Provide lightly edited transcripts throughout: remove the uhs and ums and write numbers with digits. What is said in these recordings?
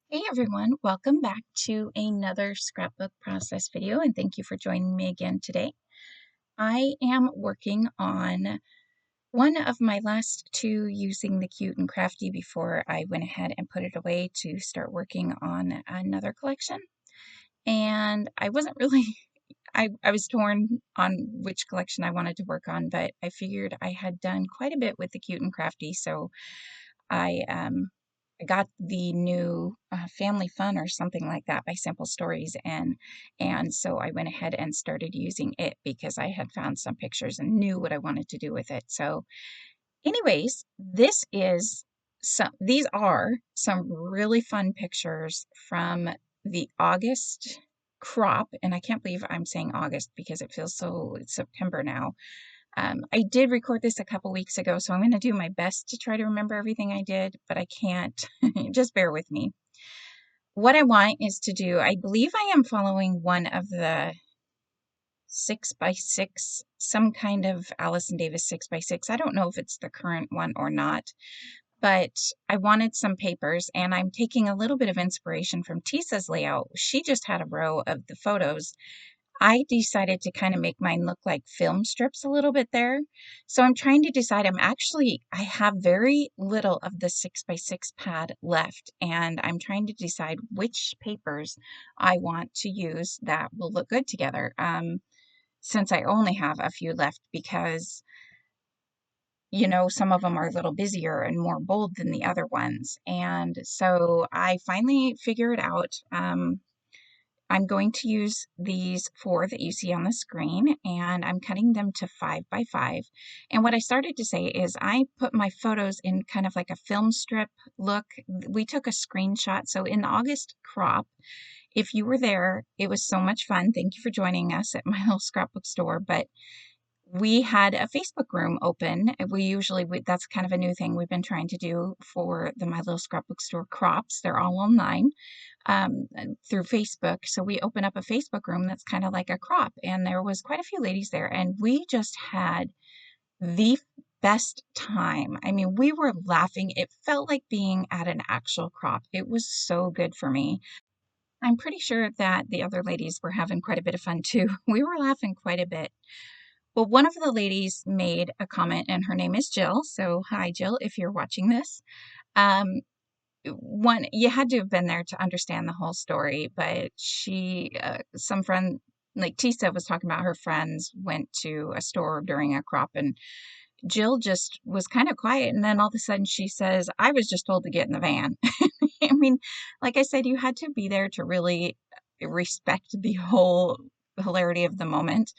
Hey everyone, welcome back to another scrapbook process video and thank you for joining me again today. I am working on one of my last two using the cute and crafty before I went ahead and put it away to start working on another collection. And I wasn't really, I was torn on which collection I wanted to work on, but I figured I had done quite a bit with the cute and crafty, so I got the new Family Fun or something like that by Simple Stories, and so I went ahead and started using it because I had found some pictures and knew what I wanted to do with it. So, anyways, these are some really fun pictures from the August crop, and I can't believe I'm saying August because it feels so it's September now. I did record this a couple weeks ago, so I'm going to do my best to try to remember everything I did, but I can't. Just bear with me. What I want is to do, I believe I am following one of the 6x6, some kind of Allison Davis 6x6. I don't know if it's the current one or not, but I wanted some papers, and I'm taking a little bit of inspiration from Tisa's layout. She just had a row of the photos. I decided to kind of make mine look like film strips a little bit there. So I'm trying to decide. I have very little of the 6x6 pad left, and I'm trying to decide which papers I want to use that will look good together. Since I only have a few left because, some of them are a little busier and more bold than the other ones. And so I finally figured out. I'm going to use these four that you see on the screen, and I'm cutting them to 5x5. And what I started to say is I put my photos in kind of like a film strip look. We took a screenshot. So in the August crop, if you were there, it was so much fun. Thank you for joining us at My Little Scrapbook Store. But we had a Facebook room open. That's kind of a new thing we've been trying to do for the My Little Scrapbook Store crops. They're all online through Facebook. So we open up a Facebook room that's kind of like a crop, and there was quite a few ladies there, and we just had the best time. I mean, we were laughing. It felt like being at an actual crop. It was so good for me. I'm pretty sure that the other ladies were having quite a bit of fun too. We were laughing quite a bit. Well, one of the ladies made a comment, and her name is Jill. So, hi, Jill, if you're watching this. Um, you had to have been there to understand the whole story, but some friend, like Tisa was talking about, her friends went to a store during a crop, and Jill just was kind of quiet. And then all of a sudden she says, I was just told to get in the van. I mean, like I said, you had to be there to really respect the whole hilarity of the moment.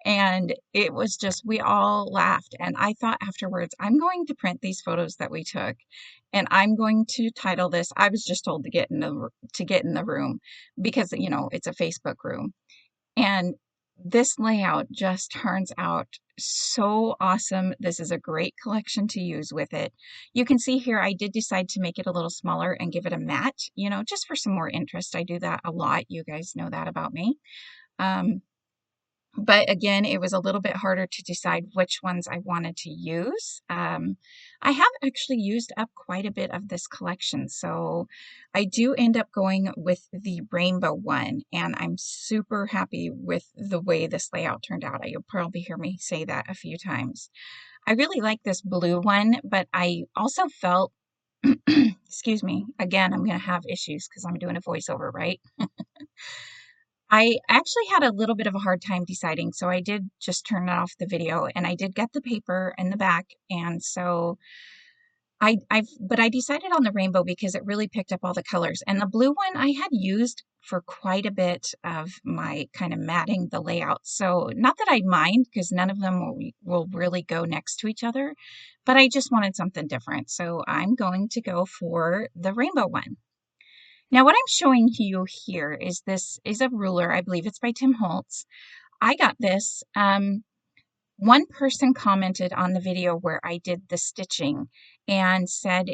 And it was just, we all laughed. And I thought afterwards, I'm going to print these photos that we took, and I'm going to title this, I was just told to get in the room, because, it's a Facebook room. And this layout just turns out so awesome. This is a great collection to use with it. You can see here, I did decide to make it a little smaller and give it a mat, just for some more interest. I do that a lot. You guys know that about me. But again, it was a little bit harder to decide which ones I wanted to use. I have actually used up quite a bit of this collection, so I do end up going with the rainbow one, and I'm super happy with the way this layout turned out. You'll probably hear me say that a few times. I really like this blue one, but I also felt, excuse me, again, I'm going to have issues because I'm doing a voiceover, right? I actually had a little bit of a hard time deciding, so I did just turn it off the video, and I did get the paper in the back, and so but I decided on the rainbow because it really picked up all the colors. And the blue one I had used for quite a bit of my kind of matting the layout. So not that I mind, because none of them will really go next to each other, but I just wanted something different. So I'm going to go for the rainbow one. Now, what I'm showing you here is a ruler. I believe it's by Tim Holtz. I got this. One person commented on the video where I did the stitching and said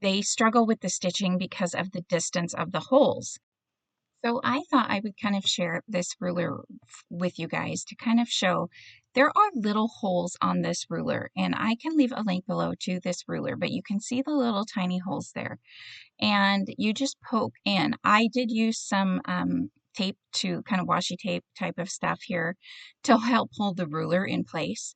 they struggle with the stitching because of the distance of the holes. So I thought I would kind of share this ruler with you guys to kind of show there are little holes on this ruler, and I can leave a link below to this ruler, but you can see the little tiny holes there. And you just poke in. I did use some tape, to kind of washi tape type of stuff here to help hold the ruler in place.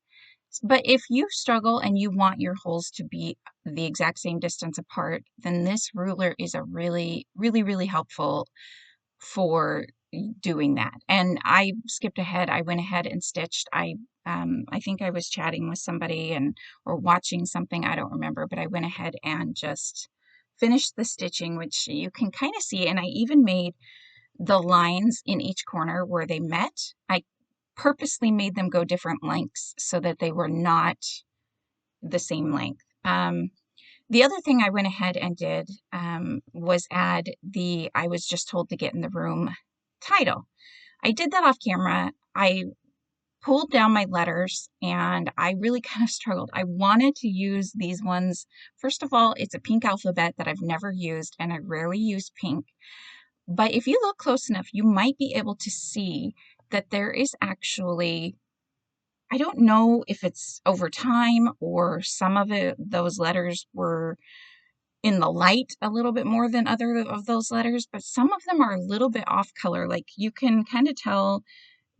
But if you struggle and you want your holes to be the exact same distance apart, then this ruler is a really, really, really helpful for doing that. And I skipped ahead. I went ahead and stitched. I think I was chatting with somebody or watching something. I don't remember, but I went ahead and just finished the stitching, which you can kind of see. And I even made the lines in each corner where they met. I purposely made them go different lengths so that they were not the same length. The other thing I went ahead and did was add the I was just told to get in the room title. I did that off camera. I pulled down my letters and I really kind of struggled. I wanted to use these ones. First of all, it's a pink alphabet that I've never used, and I rarely use pink. But if you look close enough, you might be able to see that there is actually, I don't know if it's over time or some of those letters were in the light a little bit more than other of those letters, but some of them are a little bit off color. Like you can kind of tell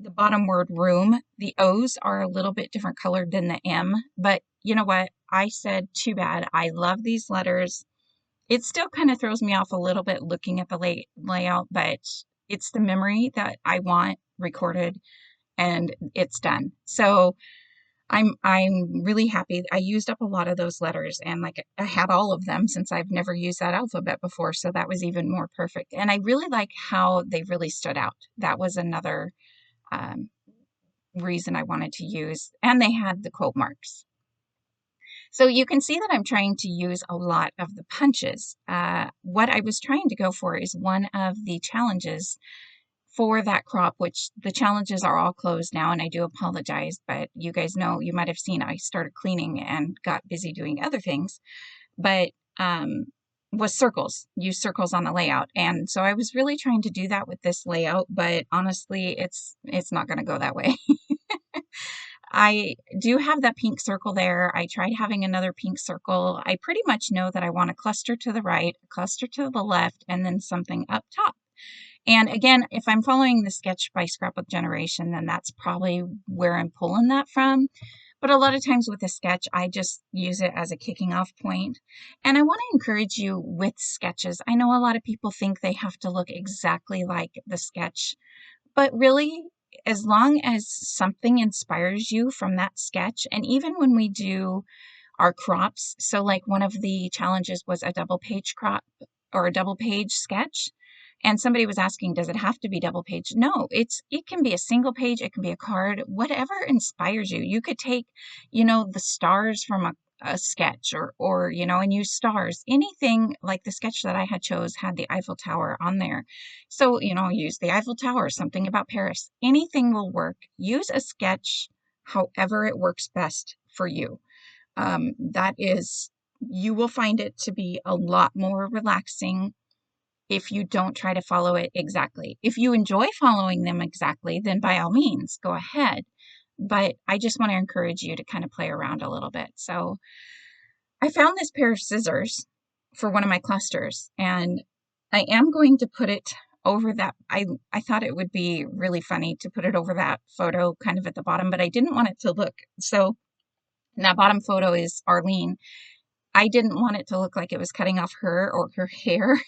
the bottom word room, the O's are a little bit different colored than the M, but you know what? I said, too bad. I love these letters. It still kind of throws me off a little bit looking at the layout, but it's the memory that I want recorded and it's done. So I'm really happy. I used up a lot of those letters, and like I had all of them since I've never used that alphabet before, so that was even more perfect. And I really like how they really stood out. That was another reason I wanted to use, and they had the quote marks. So you can see that I'm trying to use a lot of the punches. What I was trying to go for is one of the challenges for that crop, which the challenges are all closed now, and I do apologize, but you guys know, you might have seen I started cleaning and got busy doing other things, but was circles, use circles on the layout. And so I was really trying to do that with this layout, but honestly, it's not going to go that way. I do have that pink circle there. I tried having another pink circle. I pretty much know that I want a cluster to the right, a cluster to the left, and then something up top. And again, if I'm following the sketch by Scrapbook Generation, then that's probably where I'm pulling that from. But a lot of times with a sketch, I just use it as a kicking off point. And I want to encourage you with sketches. I know a lot of people think they have to look exactly like the sketch, but really, as long as something inspires you from that sketch, and even when we do our crops, so like one of the challenges was a double page crop or a double page sketch. And somebody was asking, does it have to be double page? No, it can be a single page, it can be a card, whatever inspires you. You could take, the stars from a sketch or and use stars. Anything like the sketch that I had chose had the Eiffel Tower on there. So, use the Eiffel Tower, something about Paris. Anything will work. Use a sketch however it works best for you. You will find it to be a lot more relaxing if you don't try to follow it exactly. If you enjoy following them exactly, then by all means, go ahead. But I just want to encourage you to kind of play around a little bit. So I found this pair of scissors for one of my clusters, and I am going to put it over that. I thought it would be really funny to put it over that photo kind of at the bottom, but I didn't want it to look. So that bottom photo is Arlene. I didn't want it to look like it was cutting off her or her hair.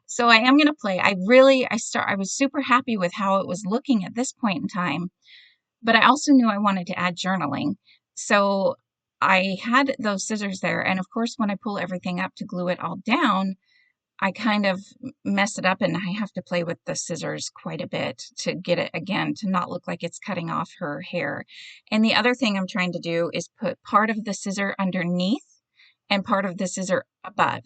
So I am going to play. I was super happy with how it was looking at this point in time, but I also knew I wanted to add journaling. So I had those scissors there. And of course, when I pull everything up to glue it all down, I kind of mess it up and I have to play with the scissors quite a bit to get it again, to not look like it's cutting off her hair. And the other thing I'm trying to do is put part of the scissor underneath and part of the scissor above.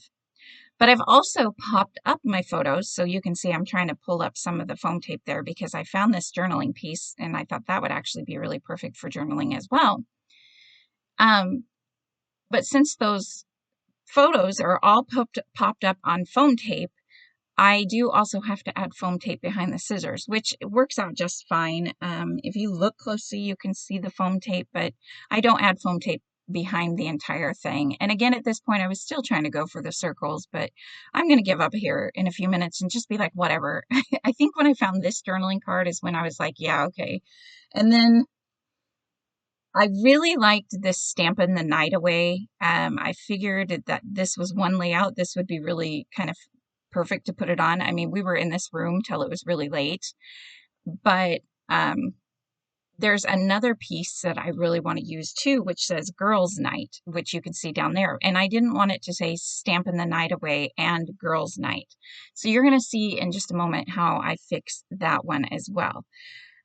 But I've also popped up my photos, so you can see I'm trying to pull up some of the foam tape there because I found this journaling piece and I thought that would actually be really perfect for journaling as well. But since those photos are all popped up on foam tape, I do also have to add foam tape behind the scissors, which works out just fine. If you look closely, you can see the foam tape, but I don't add foam tape behind the entire thing. And again, at this point, I was still trying to go for the circles, but I'm going to give up here in a few minutes and just be like, whatever. I think when I found this journaling card is when I was like, yeah, okay. And then I really liked this Stampin' the Night Away. I figured that this was one layout. This would be really kind of perfect to put it on. I mean, we were in this room till it was really late, but there's another piece that I really want to use too, which says Girls Night, which you can see down there. And I didn't want it to say Stampin' the Night Away and Girls Night. So you're going to see in just a moment how I fix that one as well.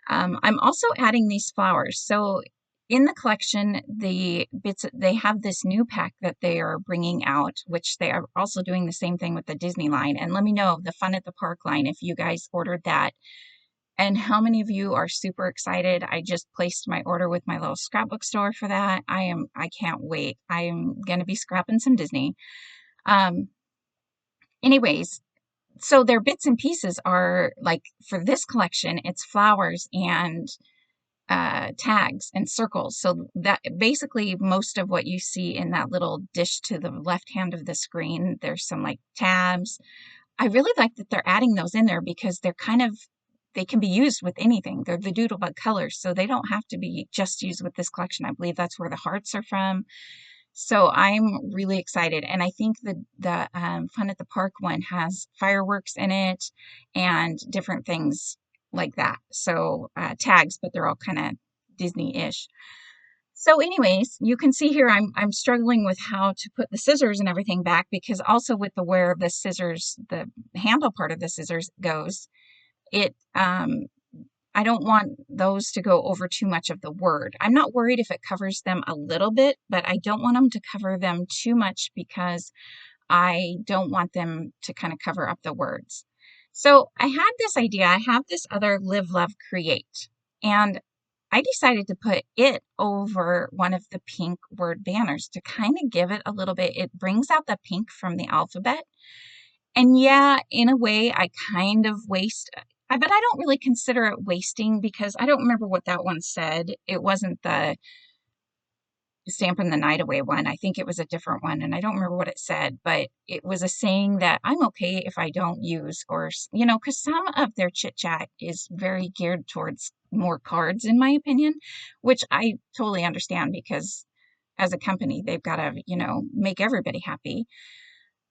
I'm also adding these flowers. So in the collection, the bits, they have this new pack that they are bringing out, which they are also doing the same thing with the Disney line. And let me know, the Fun at the Park line, if you guys ordered that. And how many of you are super excited? I just placed my order with My Little Scrapbook Store for that. I can't wait. I'm going to be scrapping some Disney. Anyways, so their bits and pieces are like, for this collection, it's flowers and tags and circles. So that basically most of what you see in that little dish to the left hand of the screen, there's some like tabs. I really like that they're adding those in there because they're kind of, they can be used with anything. They're the Doodlebug colors, so they don't have to be just used with this collection. I believe that's where the hearts are from. So I'm really excited. And I think the Fun at the Park one has fireworks in it and different things like that. So tags, but they're all kind of Disney-ish. So anyways, you can see here I'm struggling with how to put the scissors and everything back, because also with the where the scissors, the handle part of the scissors goes, it I don't want those to go over too much of the word. I'm not worried if it covers them a little bit, but I don't want them to cover them too much because I don't want them to kind of cover up the words. So I had this idea. I have this other Live, Love, Create, and I decided to put it over one of the pink word banners to kind of give it a little bit. It brings out the pink from the alphabet. And yeah, in a way, I kind of waste, but I don't really consider it wasting because I don't remember what that one said. It wasn't the Stampin' the Night Away one. I think it was a different one, and I don't remember what it said, but it was a saying that I'm okay if I don't use, or, you know, because some of their chit chat is very geared towards more cards, in my opinion, which I totally understand because as a company, they've got to, you know, make everybody happy.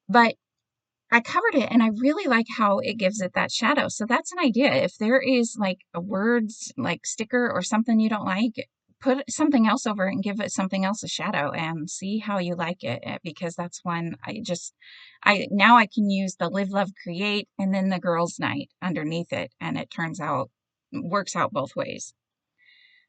But I covered it and I really like how it gives it that shadow. So that's an idea. If there is like a words like sticker or something you don't like, put something else over it and give it something else a shadow and see how you like it, because that's one now I can use the Live, Love, Create and then the Girls Night underneath it, and it works out both ways.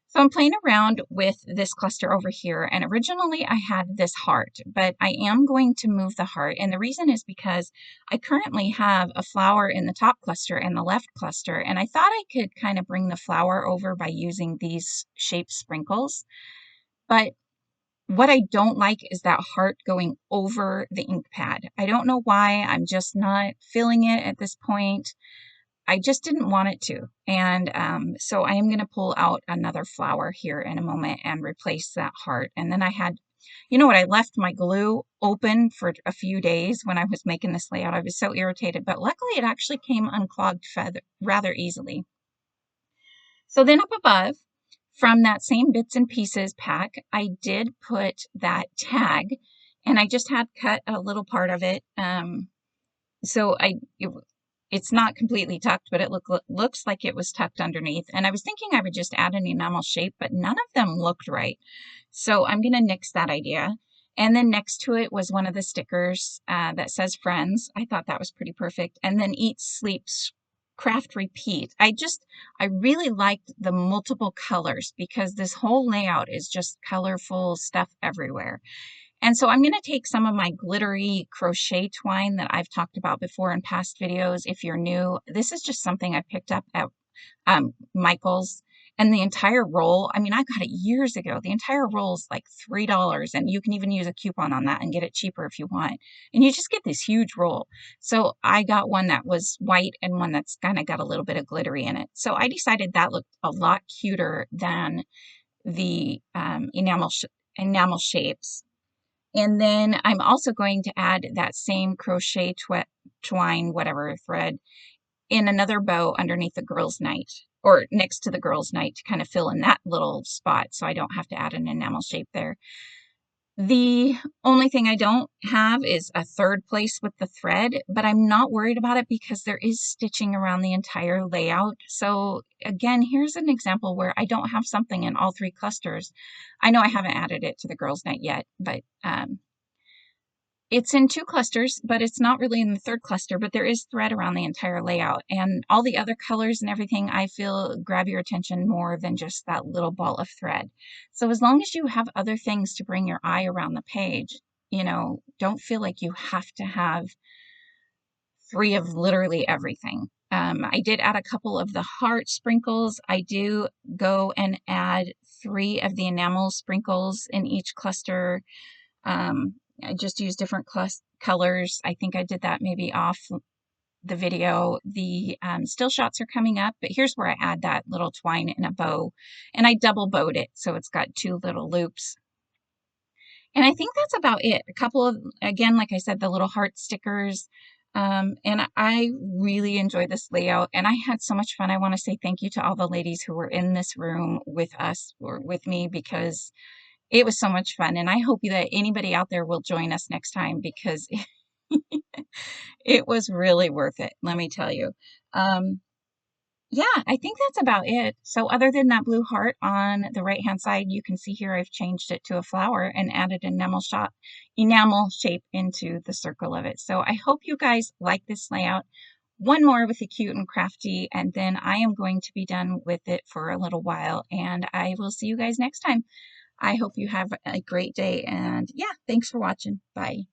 So I'm playing around with this cluster over here, and originally I had this heart, but I am going to move the heart, and the reason is because I currently have a flower in the top cluster and the left cluster, and I thought I could kind of bring the flower over by using these shaped sprinkles, but what I don't like is that heart going over the ink pad. I don't know why, I'm just not feeling it at this point. I just didn't want it to. And so I am going to pull out another flower here in a moment and replace that heart. And then I had, you know what, I left my glue open for a few days when I was making this layout. I was so irritated, but luckily it actually came unclogged rather easily. So then up above, from that same bits and pieces pack, I did put that tag, and I just had cut a little part of it. So it's not completely tucked, but it looks like it was tucked underneath. And I was thinking I would just add an enamel shape, but none of them looked right. So I'm going to nix that idea. And then next to it was one of the stickers that says Friends. I thought that was pretty perfect. And then Eat, Sleep, Craft, Repeat. I really liked the multiple colors because this whole layout is just colorful stuff everywhere. And so I'm going to take some of my glittery crochet twine that I've talked about before in past videos. If you're new, this is just something I picked up at Michael's. And the entire roll, I mean, I got it years ago. The entire roll is like $3, and you can even use a coupon on that and get it cheaper if you want. And you just get this huge roll. So I got one that was white and one that's kind of got a little bit of glittery in it. So I decided that looked a lot cuter than the enamel shapes. And then I'm also going to add that same crochet twine, whatever thread, in another bow underneath the girls' night, or next to the girls' night, to kind of fill in that little spot so I don't have to add an enamel shape there. The only thing I don't have is a third place with the thread, but I'm not worried about it because there is stitching around the entire layout. So again, here's an example where I don't have something in all 3 clusters. I know I haven't added it to the girls' night yet, but it's in 2 clusters, but it's not really in the 3rd cluster, but there is thread around the entire layout. And all the other colors and everything, I feel, grab your attention more than just that little ball of thread. So as long as you have other things to bring your eye around the page, you know, don't feel like you have to have 3 of literally everything. I did add a couple of the heart sprinkles. I do go and add 3 of the enamel sprinkles in each cluster. I just use different colors. I think I did that maybe off the video. The still shots are coming up, but here's where I add that little twine in a bow, and I double bowed it so it's got 2 little loops. And I think that's about it. A couple of, again, like I said, the little heart stickers. And I really enjoyed this layout, and I had so much fun. I want to say thank you to all the ladies who were in this room with us or with me, because it was so much fun, and I hope that anybody out there will join us next time, because it was really worth it, let me tell you. Yeah, I think that's about it. So other than that blue heart on the right-hand side, you can see here I've changed it to a flower and added enamel shape into the circle of it. So I hope you guys like this layout. One more with the cute and crafty, and then I am going to be done with it for a little while, and I will see you guys next time. I hope you have a great day, and yeah, thanks for watching. Bye.